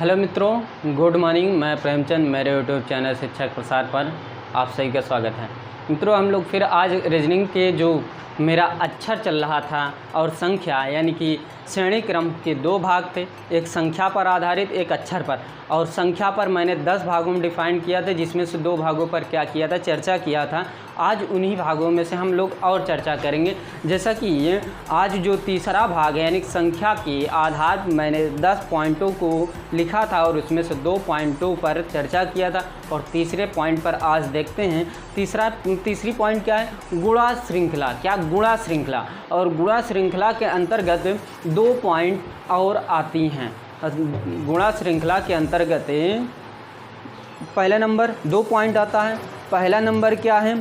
Hello मित्रों, good morning. मैं प्रेमचंद, मेरे यूट्यूब चैनल शिक्षक प्रसार पर आप सभी का स्वागत है। मित्रों, हम लोग फिर आज रीजनिंग के जो मेरा अक्षर चल रहा था और संख्या यानी कि श्रेणी क्रम के दो भाग थे, एक संख्या पर आधारित एक अक्षर पर। और संख्या पर मैंने 10 भागों में डिफाइन किया था, जिसमें से 2 भागों पर क्या किया था, चर्चा किया था। आज उन्हीं भागों में से हम लोग और चर्चा करेंगे। जैसा कि ये आज जो तीसरा भाग है यानी संख्या के आधार, मैंने 10 पॉइंटों को लिखा था और उसमें से 2 पॉइंटों पर चर्चा किया था। और तीसरे पॉइंट पर आज देखते हैं। तीसरी पॉइंट क्या है, गुणा श्रृंखला। क्या गुणा श्रृंखला, और गुणा श्रृंखला के अंतर्गत 2 पॉइंट और आती हैं। गुणा श्रृंखला के अंतर्गत पहला नंबर 2 पॉइंट आता है। पहला नंबर क्या है,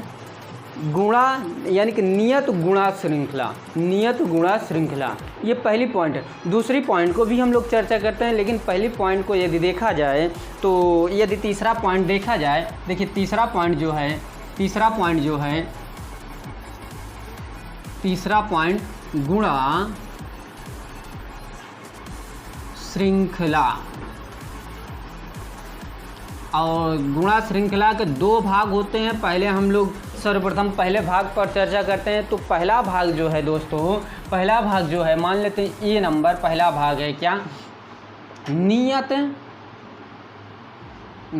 गुणा यानी कि नियत गुणा श्रृंखला। नियत गुणा श्रृंखला ये पहली पॉइंट है। दूसरी पॉइंट को भी हम लोग चर्चा करते हैं, लेकिन पहली पॉइंट को यदि देखा जाए तो यदि तीसरा पॉइंट देखा जाए, देखिए तीसरा पॉइंट गुणा श्रृंखला। और गुणा श्रृंखला के 2 भाग होते हैं। पहले हम लोग सर्वप्रथम पहले भाग पर चर्चा करते हैं। तो पहला भाग जो है दोस्तों, पहला भाग जो है, मान लेते हैं ये नंबर पहला भाग है क्या, नियत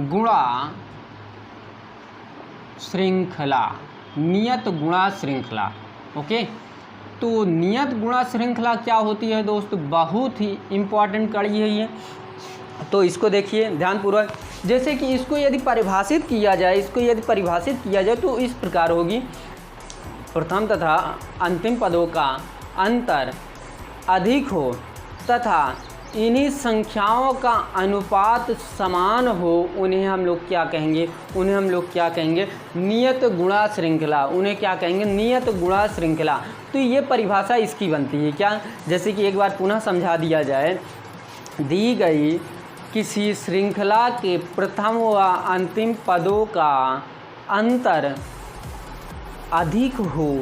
गुणा श्रृंखला। नियत गुणा श्रृंखला, ओके। तो नियत गुणा श्रृंखला क्या होती है दोस्तों, बहुत ही इम्पॉर्टेंट कड़ी है ये। तो इसको देखिए ध्यानपूर्वक। जैसे कि इसको यदि परिभाषित किया जाए तो इस प्रकार होगी, प्रथम तथा अंतिम पदों का अंतर अधिक हो तथा इन्हीं संख्याओं का अनुपात समान हो, उन्हें हम लोग क्या कहेंगे, नियत गुणा श्रृंखला। नियत गुणा श्रृंखला। तो ये परिभाषा इसकी बनती है क्या, जैसे कि एक बार पुनः समझा दिया जाए। दी गई किसी श्रृंखला के प्रथम व अंतिम पदों का अंतर अधिक हो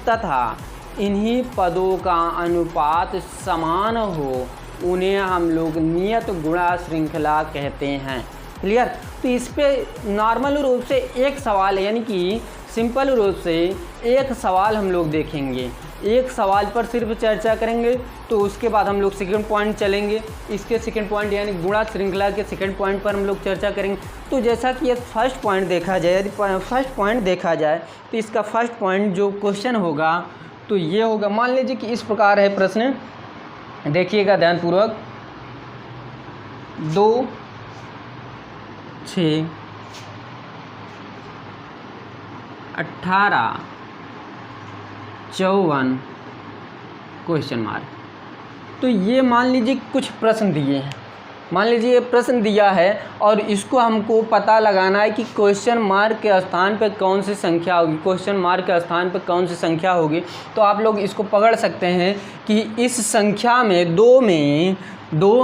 तथा इन्हीं पदों का अनुपात समान हो, उन्हें हम लोग नियत गुणा श्रृंखला कहते हैं। क्लियर। तो इस पे नॉर्मल रूप से एक सवाल यानी कि सिंपल रूप से एक सवाल हम लोग देखेंगे, एक सवाल पर सिर्फ चर्चा करेंगे। तो उसके बाद हम लोग सेकंड पॉइंट चलेंगे, इसके सेकंड पॉइंट यानी गुणा श्रृंखला के सेकंड पॉइंट पर हम लोग चर्चा करेंगे। तो जैसा कि ये फर्स्ट पॉइंट देखा जाए, यदि फर्स्ट पॉइंट देखा जाए तो इसका फर्स्ट पॉइंट जो क्वेश्चन होगा तो ये होगा, मान लीजिए कि इस प्रकार है प्रश्न, देखिएगा ध्यानपूर्वक। 2, 6, 18, 54 क्वेश्चन मार्क। तो ये मान लीजिए कुछ प्रश्न दिए हैं, मान लीजिए ये प्रश्न दिया है और इसको हमको पता लगाना है कि क्वेश्चन मार्क के स्थान पे कौन सी संख्या होगी, तो आप लोग इसको पकड़ सकते हैं कि इस संख्या में 2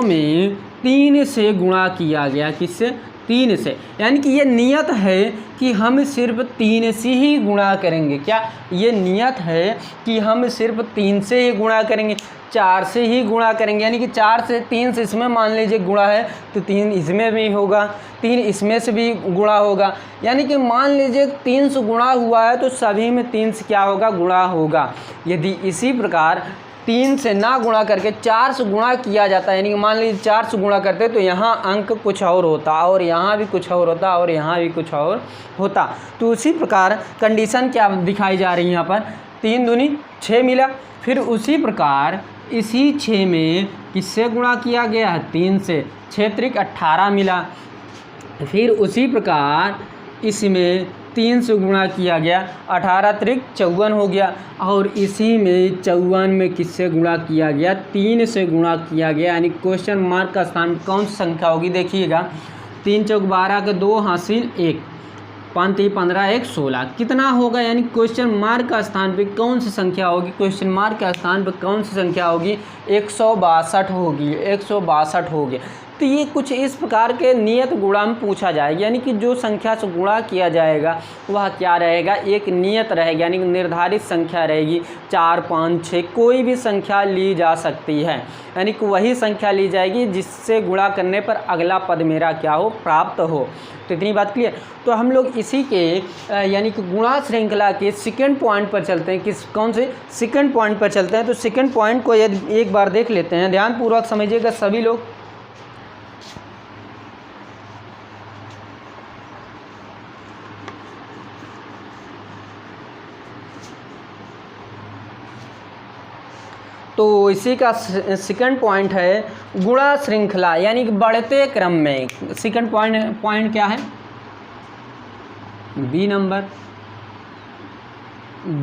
में 3 से गुणा किया गया। किससे? 3 से। यानी कि ये नियत है कि हम सिर्फ 3 से ही गुणा करेंगे। क्या ये नियत है कि हम सिर्फ 3 से ही गुणा करेंगे, 4 से ही गुणा करेंगे। यानी कि 4 से 3 से इसमें मान लीजिए गुणा है तो 3 इसमें भी होगा, 3 इसमें से भी गुणा होगा। यानी कि मान लीजिए 3 से गुणा हुआ है तो सभी में 3 से क्या होगा, गुणा होगा। यदि इसी प्रकार 3 से ना गुणा करके 4 से गुणा किया जाता है, यानी कि मान लीजिए 4 से गुणा करते तो यहाँ अंक कुछ और होता और यहाँ भी कुछ और होता और यहाँ भी कुछ और होता। तो उसी प्रकार कंडीशन क्या दिखाई जा रही है यहाँ पर, 3 दूनी 6 मिला। फिर उसी प्रकार इसी 6 में किससे गुणा किया गया है, 3 से, 6 त्रिक 18 मिला। फिर उसी प्रकार इसमें 3 से गुणा किया गया, 18 त्रिक 54 हो गया। और इसी में 54 में किससे गुणा किया गया, 3 से गुणा किया गया। यानी क्वेश्चन मार्क का स्थान कौन सी संख्या होगी, देखिएगा। 3 चौक 12 के 2 हासिल 1, 5 3 15 1 16 कितना होगा, यानी क्वेश्चन मार्क का स्थान पे कौन सी संख्या होगी, 162 होगी, 162 होगी। तो ये कुछ इस प्रकार के नियत गुणा में पूछा जाएगा, यानी कि जो संख्या से गुणा किया जाएगा वह क्या रहेगा, एक नियत रहेगा, यानी कि निर्धारित संख्या रहेगी। 4, 5, 6 कोई भी संख्या ली जा सकती है, यानी कि वही संख्या ली जाएगी जिससे गुणा करने पर अगला पद मेरा क्या हो, प्राप्त हो। तो इतनी बात क्लियर। तो हम लोग इसी के यानी कि गुणा श्रृंखला के सेकंड पॉइंट पर चलते हैं। कौन से सेकंड पॉइंट पर चलते हैं? तो सेकंड पॉइंट को यदि एक बार देख लेते हैं, ध्यानपूर्वक समझिएगा सभी लोग। तो इसी का सेकंड पॉइंट है गुणा श्रृंखला, यानी कि बढ़ते क्रम में। सेकंड पॉइंट क्या है? बी नंबर,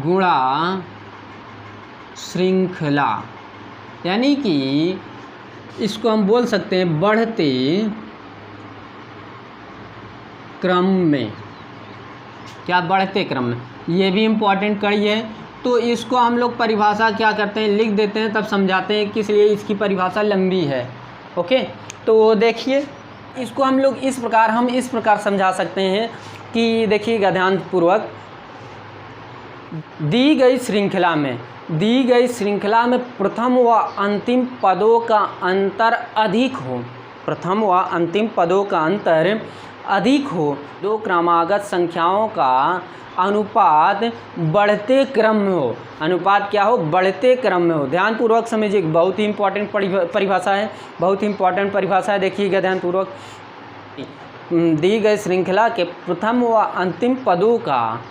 गुणा श्रृंखला, यानी कि इसको हम बोल सकते हैं बढ़ते क्रम में। क्या? बढ़ते क्रम में। ये भी इम्पोर्टेंट कड़ी है, तो इसको हम लोग परिभाषा क्या करते हैं, लिख देते हैं, तब समझाते हैं कि इसलिए इसकी परिभाषा लंबी है। ओके, तो देखिए इसको हम लोग इस प्रकार समझा सकते हैं कि देखिएगा ध्यानपूर्वक, दी गई श्रृंखला में प्रथम व अंतिम पदों का अंतर अधिक हो, प्रथम व अंतिम पदों का अंतर अधिक हो, दो क्रमागत संख्याओं का अनुपात बढ़ते क्रम में हो। अनुपात क्या हो? बढ़ते क्रम में हो। ध्यानपूर्वक समझिए, बहुत ही इंपॉर्टेंट परिभाषा है, बहुत ही इंपॉर्टेंट परिभाषा है। देखिएगा ध्यानपूर्वक, दी गई श्रृंखला के प्रथम व अंतिम पदों का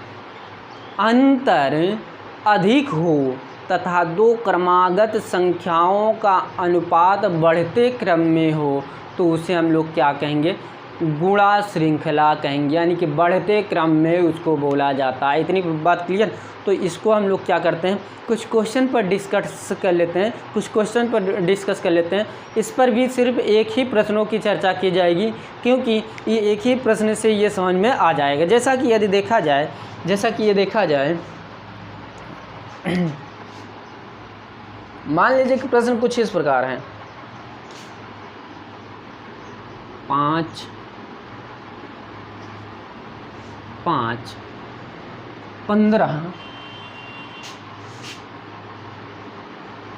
अंतर अधिक हो तथा दो क्रमागत संख्याओं का अनुपात बढ़ते क्रम में हो, तो उसे हम लोग क्या कहेंगे, गुणा श्रृंखला कहेंगे, यानी कि बढ़ते क्रम में उसको बोला जाता है। इतनी बात क्लियर। तो इसको हम लोग क्या करते हैं, कुछ क्वेश्चन पर डिस्कस कर लेते हैं। इस पर भी सिर्फ एक ही प्रश्नों की चर्चा की जाएगी, क्योंकि ये एक ही प्रश्न से ये समझ में आ जाएगा। जैसा कि ये देखा जाए मान लीजिए कि प्रश्न कुछ इस प्रकार है, 5, 15,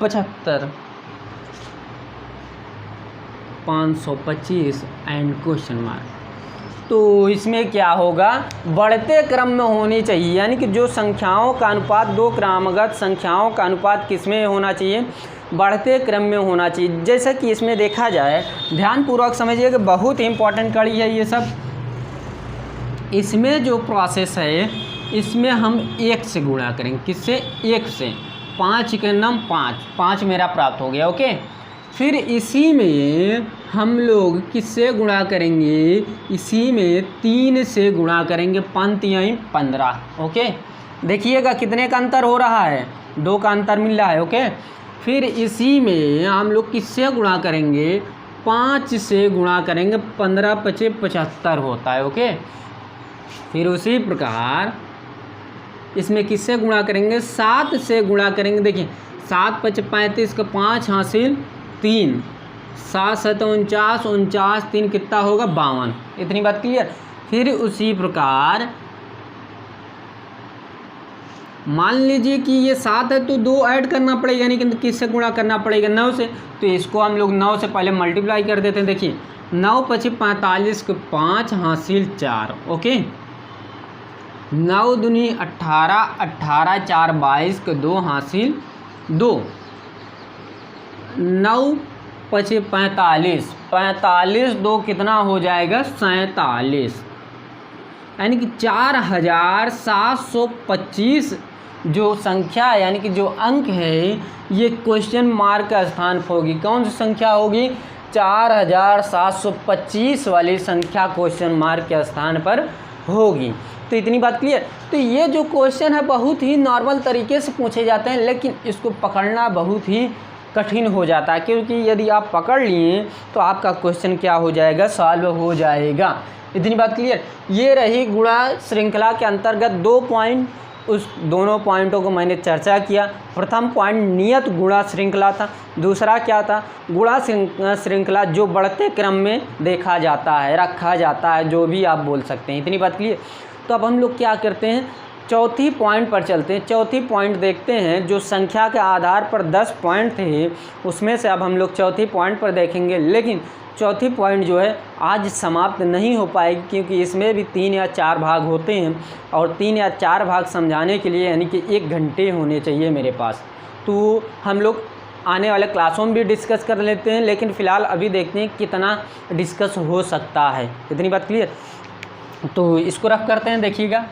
75, 525 एंड क्वेश्चन मार्क। तो इसमें क्या होगा, बढ़ते क्रम में होनी चाहिए, यानी कि जो संख्याओं का अनुपात, दो क्रमागत संख्याओं का अनुपात किसमें होना चाहिए, बढ़ते क्रम में होना चाहिए। जैसा कि इसमें देखा जाए, ध्यानपूर्वक समझिए कि बहुत इंपॉर्टेंट कड़ी है ये सब। इसमें जो प्रोसेस है, इसमें हम 1 से गुणा करेंगे। किससे? 1 से। 5 के नम 5 मेरा प्राप्त हो गया। ओके, फिर इसी में हम लोग किससे गुणा करेंगे, इसी में 3 से गुणा करेंगे। 5 3 15। ओके, देखिएगा कितने का अंतर हो रहा है, 2 का अंतर मिल रहा है। ओके, फिर इसी में हम लोग किससे गुणा करेंगे, 5 से गुणा करेंगे। 15 5 75 होता है। ओके, फिर उसी प्रकार इसमें किससे गुणा करेंगे, 7 से गुणा करेंगे। देखिए 7 5 35 का 5 हासिल 3, 7 7 49, 49 3 कितना होगा, 52। इतनी बात क्लियर। फिर उसी प्रकार मान लीजिए कि ये 7 है तो 2 ऐड करना पड़ेगा, यानी कि किससे गुणा करना पड़ेगा, 9 से। तो इसको हम लोग 9 से पहले मल्टीप्लाई कर देते हैं। देखिए 9 5 45 के 5 हासिल 4। ओके, 9 दूनी 18, 18 4 22 के 2 हासिल 2, 9 5 45, 45 2 कितना हो जाएगा, 47, यानी कि 4725 जो संख्या यानी कि जो अंक है, ये क्वेश्चन मार्क का स्थान पर होगी। कौन सी संख्या होगी, 4725 वाली संख्या क्वेश्चन मार्क के स्थान पर होगी। तो इतनी बात क्लियर। तो ये जो क्वेश्चन है बहुत ही नॉर्मल तरीके से पूछे जाते हैं, लेकिन इसको पकड़ना बहुत ही कठिन हो जाता है, क्योंकि यदि आप पकड़ लिए तो आपका क्वेश्चन क्या हो जाएगा, सॉल्व हो जाएगा। इतनी बात क्लियर। ये रही गुणा श्रृंखला के अंतर्गत 2 पॉइंट। उस दोनों पॉइंटों को मैंने चर्चा किया। प्रथम पॉइंट नियत गुणा श्रृंखला था, दूसरा क्या था, गुणा श्रृंखला जो बढ़ते क्रम में देखा जाता है, रखा जाता है, जो भी आप बोल सकते हैं। इतनी बात क्लियर। तो अब हम लोग क्या करते हैं, चौथी पॉइंट पर चलते हैं। चौथी पॉइंट देखते हैं, जो संख्या के आधार पर 10 पॉइंट थे उसमें से अब हम लोग चौथी पॉइंट पर देखेंगे। लेकिन चौथी पॉइंट जो है आज समाप्त नहीं हो पाएगी, क्योंकि इसमें भी 3 या 4 भाग होते हैं और 3 या 4 भाग समझाने के लिए यानी कि 1 घंटे होने चाहिए मेरे पास। तो हम लोग आने वाले क्लासों में भी डिस्कस कर लेते हैं, लेकिन फ़िलहाल अभी देखते हैं कितना डिस्कस हो सकता है। इतनी बात क्लियर। तो इसको रफ करते हैं, देखिएगा।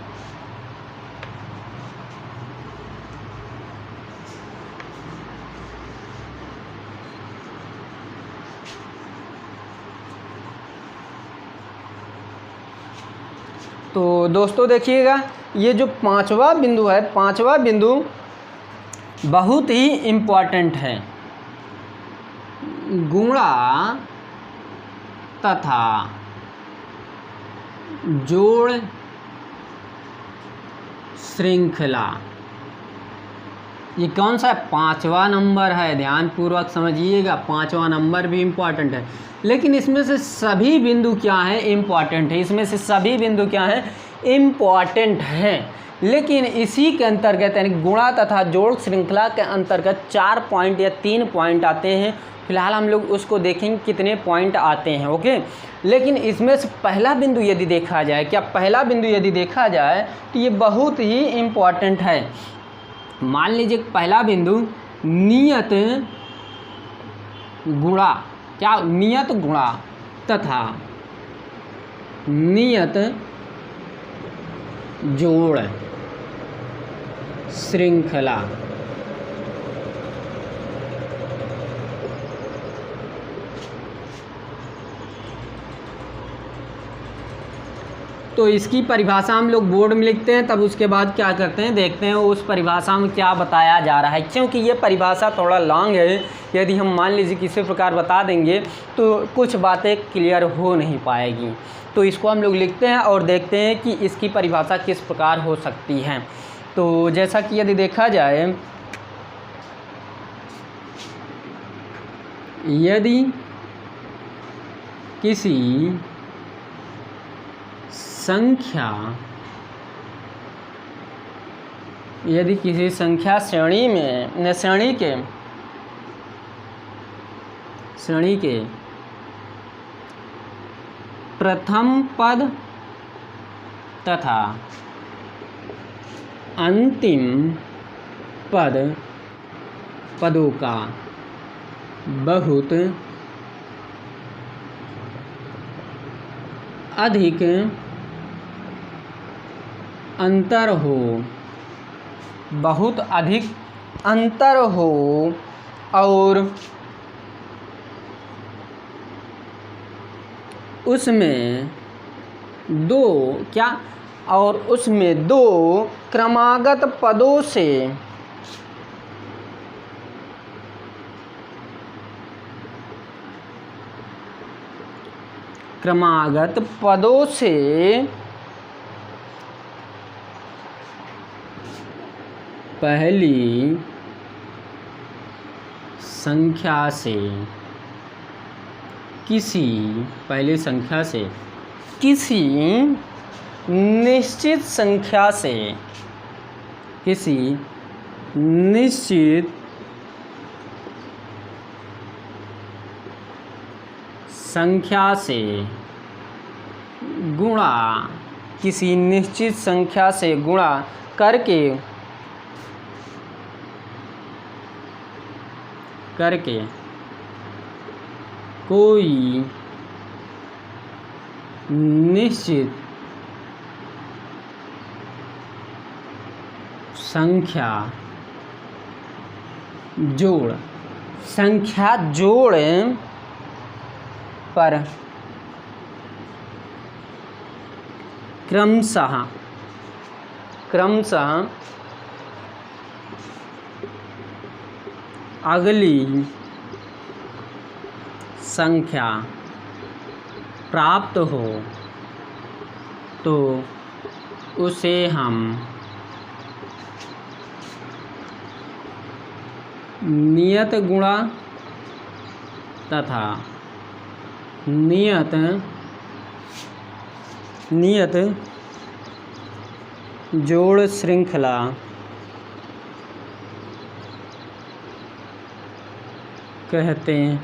तो दोस्तों देखिएगा, ये जो पांचवा बिंदु है, पांचवा बिंदु बहुत ही इम्पॉर्टेंट है। गुणा तथा जोड़ श्रृंखला, ये कौन सा है, पांचवा नंबर है। ध्यान पूर्वक समझिएगा, पांचवा नंबर भी इम्पॉर्टेंट है। लेकिन इसमें से सभी बिंदु क्या है, इम्पॉर्टेंट है। इसमें से सभी बिंदु क्या है, इम्पॉर्टेंट हैं। लेकिन इसी के अंतर्गत यानी गुणा तथा जोड़ श्रृंखला के अंतर्गत 4 पॉइंट या 3 पॉइंट आते हैं। फिलहाल हम लोग उसको देखेंगे कितने पॉइंट आते हैं, ओके। लेकिन इसमें से पहला बिंदु यदि देखा जाए, क्या पहला बिंदु यदि देखा जाए तो ये बहुत ही इम्पॉर्टेंट है। मान लीजिए पहला बिंदु नियत गुणा, क्या, नियत गुणा तथा नियत जोड़ श्रृंखला। तो इसकी परिभाषा हम लोग बोर्ड में लिखते हैं, तब उसके बाद क्या करते हैं, देखते हैं उस परिभाषा में क्या बताया जा रहा है। क्योंकि ये परिभाषा थोड़ा लॉन्ग है, यदि हम मान लीजिए किसी प्रकार बता देंगे तो कुछ बातें क्लियर हो नहीं पाएगी। तो इसको हम लोग लिखते हैं और देखते हैं कि इसकी परिभाषा किस प्रकार हो सकती है। तो जैसा कि यदि देखा जाए, यदि किसी संख्या श्रेणी में श्रेणी के प्रथम पद तथा अंतिम पदों का बहुत अधिक अंतर हो, बहुत अधिक अंतर हो और उसमें दो क्रमागत पदों से पहली संख्या से किसी निश्चित संख्या से गुणा, किसी निश्चित संख्या से गुणा करके कोई निश्चित संख्या जोड़ पर क्रमशः अगली संख्या प्राप्त हो तो उसे हम नियत गुणा तथा नियत जोड़ श्रृंखला कहते हैं।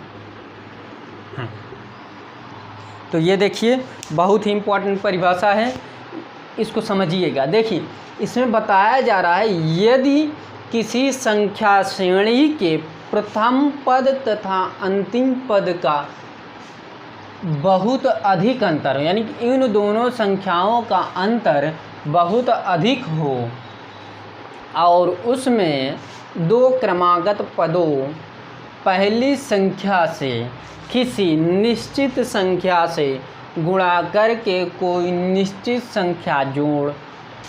तो ये देखिए बहुत ही इम्पोर्टेंट परिभाषा है, इसको समझिएगा। देखिए इसमें बताया जा रहा है यदि किसी संख्या श्रेणी के प्रथम पद तथा अंतिम पद का बहुत अधिक अंतर हो, यानी कि इन दोनों संख्याओं का अंतर बहुत अधिक हो और उसमें दो क्रमागत पदों पहली संख्या से किसी निश्चित संख्या से गुणा करके कोई निश्चित संख्या जोड़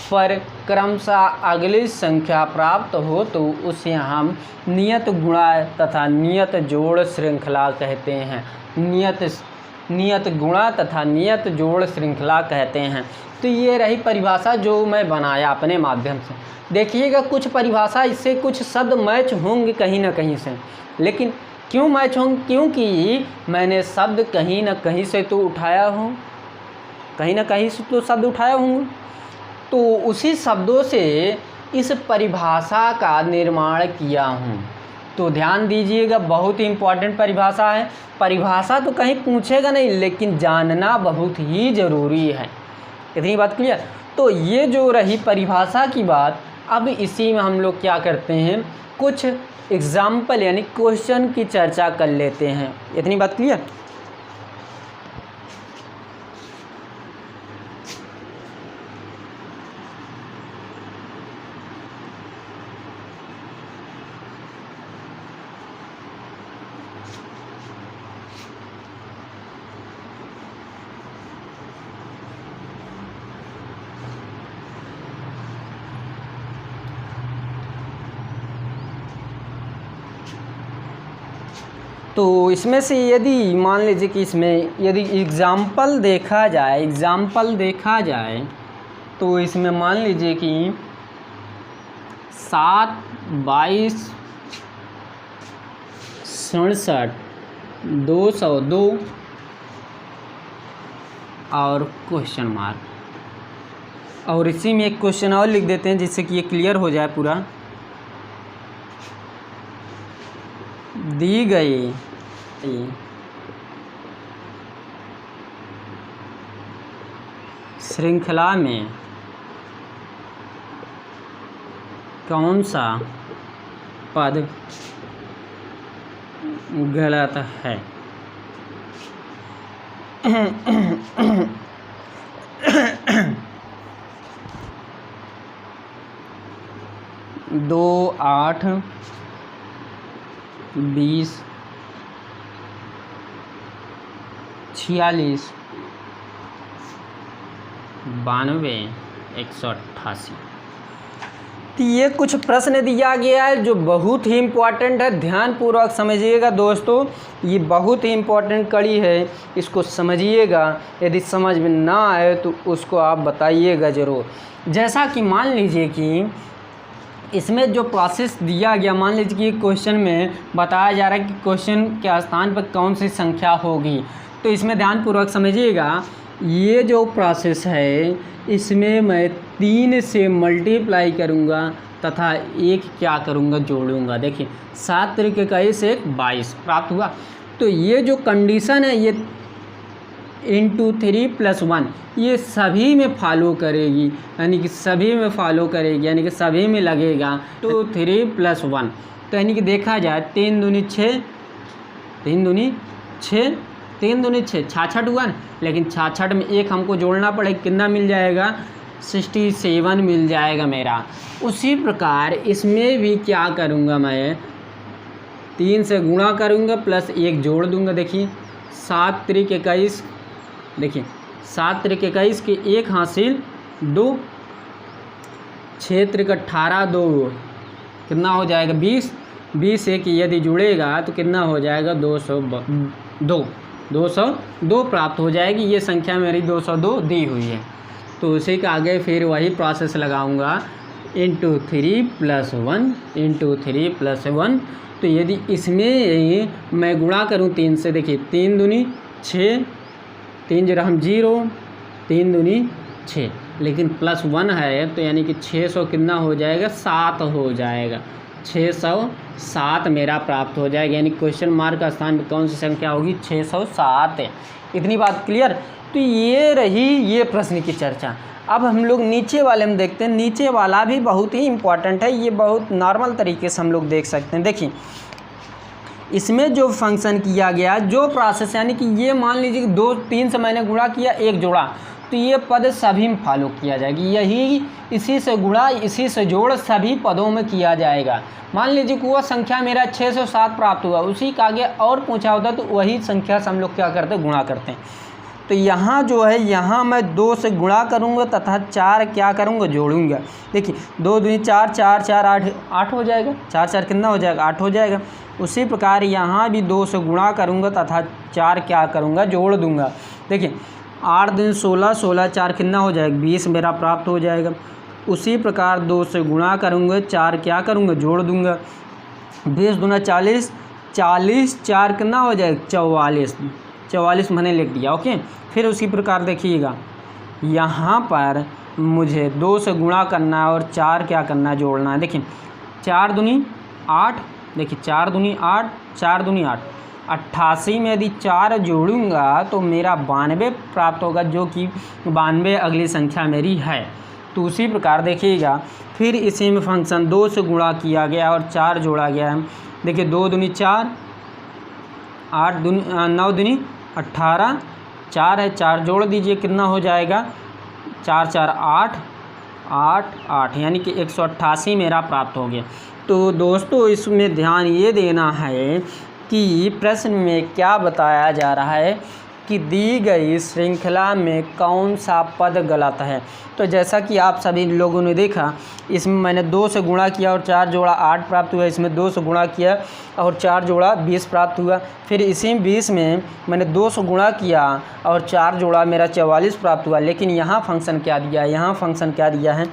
पर क्रमशः अगली संख्या प्राप्त हो तो उसे हम नियत गुणा तथा नियत जोड़ श्रृंखला कहते हैं। नियत गुणा तथा नियत जोड़ श्रृंखला कहते हैं। तो ये रही परिभाषा जो मैं बनाया अपने माध्यम से। देखिएगा कुछ परिभाषा इससे कुछ शब्द मैच होंगे कहीं ना कहीं से, लेकिन क्यों मैच होंगे? क्योंकि मैंने शब्द कहीं ना कहीं से तो उठाया हूँ, कहीं ना कहीं से तो शब्द उठाया हूँ, तो उसी शब्दों से इस परिभाषा का निर्माण किया हूँ। तो ध्यान दीजिएगा बहुत ही इम्पोर्टेंट परिभाषा है। परिभाषा तो कहीं पूछेगा नहीं, लेकिन जानना बहुत ही ज़रूरी है। इतनी बात क्लियर? तो ये जो रही परिभाषा की बात, अब इसी में हम लोग क्या करते हैं, कुछ एग्जाम्पल यानी क्वेश्चन की चर्चा कर लेते हैं। इतनी बात क्लियर? तो इसमें से यदि मान लीजिए कि इसमें यदि एग्ज़ाम्पल देखा जाए तो इसमें मान लीजिए कि 7, 22, 67, 202 और क्वेश्चन मार्क। और इसी में एक क्वेश्चन और लिख देते हैं जिससे कि ये क्लियर हो जाए पूरा। दी गई श्रृंखला में कौन सा पद गलत है? दो 8 20 46 92 188। तो ये कुछ प्रश्न दिया गया है जो बहुत ही इम्पोर्टेंट है। ध्यानपूर्वक समझिएगा दोस्तों, ये बहुत ही इम्पोर्टेंट कड़ी है, इसको समझिएगा। यदि समझ में ना आए तो उसको आप बताइएगा ज़रूर। जैसा कि मान लीजिए कि इसमें जो प्रोसेस दिया गया, मान लीजिए कि क्वेश्चन में बताया जा रहा है कि क्वेश्चन के स्थान पर कौन सी संख्या होगी। तो इसमें ध्यानपूर्वक समझिएगा, ये जो प्रोसेस है इसमें मैं 3 से मल्टीप्लाई करूँगा तथा एक क्या करूँगा, जोड़ूंगा। देखिए 7 तरीके का इस 22 प्राप्त हुआ। तो ये जो कंडीशन है ये इंटू 3 + 1 ये सभी में फॉलो करेगी, यानी कि सभी में फॉलो करेगी, यानी कि सभी में लगेगा। तो 3 + 1 तो यानी कि देखा जाए 3 दूनी 6, 3 दूनी 6, 3 दूनी 6, 66 हुआ ना। लेकिन 66 में एक हमको जोड़ना पड़ेगा, कितना मिल जाएगा, 67 मिल जाएगा मेरा। उसी प्रकार इसमें भी क्या करूँगा, मैं 3 से गुणा करूँगा प्लस 1 जोड़ दूँगा। देखिए 7 × 21, देखिए 7 × 21 के 1 हासिल 2, 6 × 18 2 कितना हो जाएगा 20, 20 एक यदि जुड़ेगा तो कितना हो जाएगा 202 प्राप्त हो जाएगी। ये संख्या मेरी 202 दी हुई है। तो उसी के आगे फिर वही प्रोसेस लगाऊंगा, इंटू 3 + 1 इंटू 3 + 1। तो यदि इसमें मैं गुणा करूँ 3 से, देखिए 3 दूनी 6, 3 जरा हम 0, 3 दूनी 6, लेकिन +1 है तो यानी कि 600 कितना हो जाएगा, 7 हो जाएगा, 607 मेरा प्राप्त हो जाएगा। यानी क्वेश्चन मार्क का स्थान में कौन सी संख्या होगी, 607 है। इतनी बात क्लियर। तो ये रही ये प्रश्न की चर्चा। अब हम लोग नीचे वाले में देखते हैं। नीचे वाला भी बहुत ही इम्पॉर्टेंट है, ये बहुत नॉर्मल तरीके से हम लोग देख सकते हैं। देखिए इसमें जो फंक्शन किया गया, जो प्रोसेस, यानी कि ये मान लीजिए कि 2 3 से मैंने गुणा किया, 1 जोड़ा, तो ये पद सभी में फॉलो किया जाएगा। यही इसी से गुणा इसी से जोड़ सभी पदों में किया जाएगा। मान लीजिए कि वह संख्या मेरा 607 प्राप्त हुआ, उसी का आगे और पूछा होता तो वही संख्या से हम लोग क्या करते हैं, गुणा करते हैं। तो यहाँ जो है, यहाँ मैं 2 से गुणा करूँगा तथा 4 क्या करूँगा, जोड़ूंगा। देखिए 2 दूनी 4, 4 4 8 हो जाएगा, 4 4 कितना हो जाएगा, 8 हो जाएगा। उसी प्रकार यहाँ भी 2 से गुणा करूँगा तथा 4 क्या करूँगा, जोड़ दूँगा। देखिए 8 दूनी 16, 16 4 कितना हो जाएगा, 20 मेरा प्राप्त हो जाएगा। उसी प्रकार 2 से गुणा करूँगा, 4 क्या करूँगा, जोड़ दूँगा। 20 दूना 40, 40 4 कितना हो जाएगा, 44, 44 मैंने लिख दिया। ओके, फिर उसी प्रकार देखिएगा यहाँ पर मुझे 2 से गुणा करना है और 4 क्या करना है, जोड़ना है। देखिए 4 दूनी 8, देखिए 4 दूनी 8, 4 दूनी 8, 88 में यदि 4 जोड़ूंगा तो मेरा 92 प्राप्त होगा, जो कि 92 अगली संख्या मेरी है। तो उसी प्रकार देखिएगा फिर इसी में फंक्शन 2 से गुणा किया गया और 4 जोड़ा गया है। देखिए 2 दूनी 4, 8 दूनी 9 दूनी 18, 4 है, 4 जोड़ दीजिए, कितना हो जाएगा, 4 4 8 8 8, यानी कि 188 मेरा प्राप्त हो गया। तो दोस्तों इसमें ध्यान ये देना है कि प्रश्न में क्या बताया जा रहा है कि दी गई श्रृंखला में कौन सा पद गलत है। तो जैसा कि आप सभी लोगों ने देखा, इसमें मैंने 2 से गुणा किया और 4 जोड़ा 8 प्राप्त हुआ। इसमें 2 से गुणा किया और 4 जोड़ा 20 प्राप्त हुआ। फिर इसी 20 में मैंने 2 से गुणा किया और 4 जोड़ा मेरा 44 प्राप्त हुआ। लेकिन यहाँ फंक्शन क्या दिया है, यहाँ फंक्शन क्या दिया है,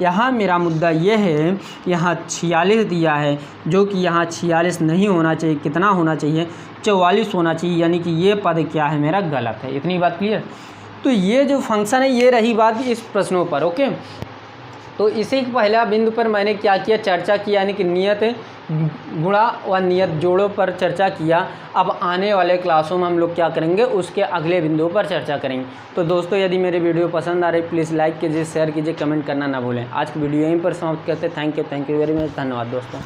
यहाँ मेरा मुद्दा ये है, यहाँ 46 दिया है, जो कि यहाँ 46 नहीं होना चाहिए, कितना होना चाहिए, 44 होना चाहिए। यानी कि ये पद क्या है, मेरा गलत है। इतनी बात क्लियर। तो ये जो फंक्शन है, ये रही बात इस प्रश्नों पर। ओके, तो इसी पहला बिंदु पर मैंने क्या किया, चर्चा किया, यानी कि नियत गुणा व नियत जोड़ों पर चर्चा किया। अब आने वाले क्लासों में हम लोग क्या करेंगे, उसके अगले बिंदुओं पर चर्चा करेंगे। तो दोस्तों यदि मेरे वीडियो पसंद आ रही, प्लीज़ लाइक कीजिए, शेयर कीजिए, कमेंट करना ना भूलें। आज की वीडियो यहीं पर समाप्त करते हैं। थैंक यू वेरी मच, धन्यवाद दोस्तों।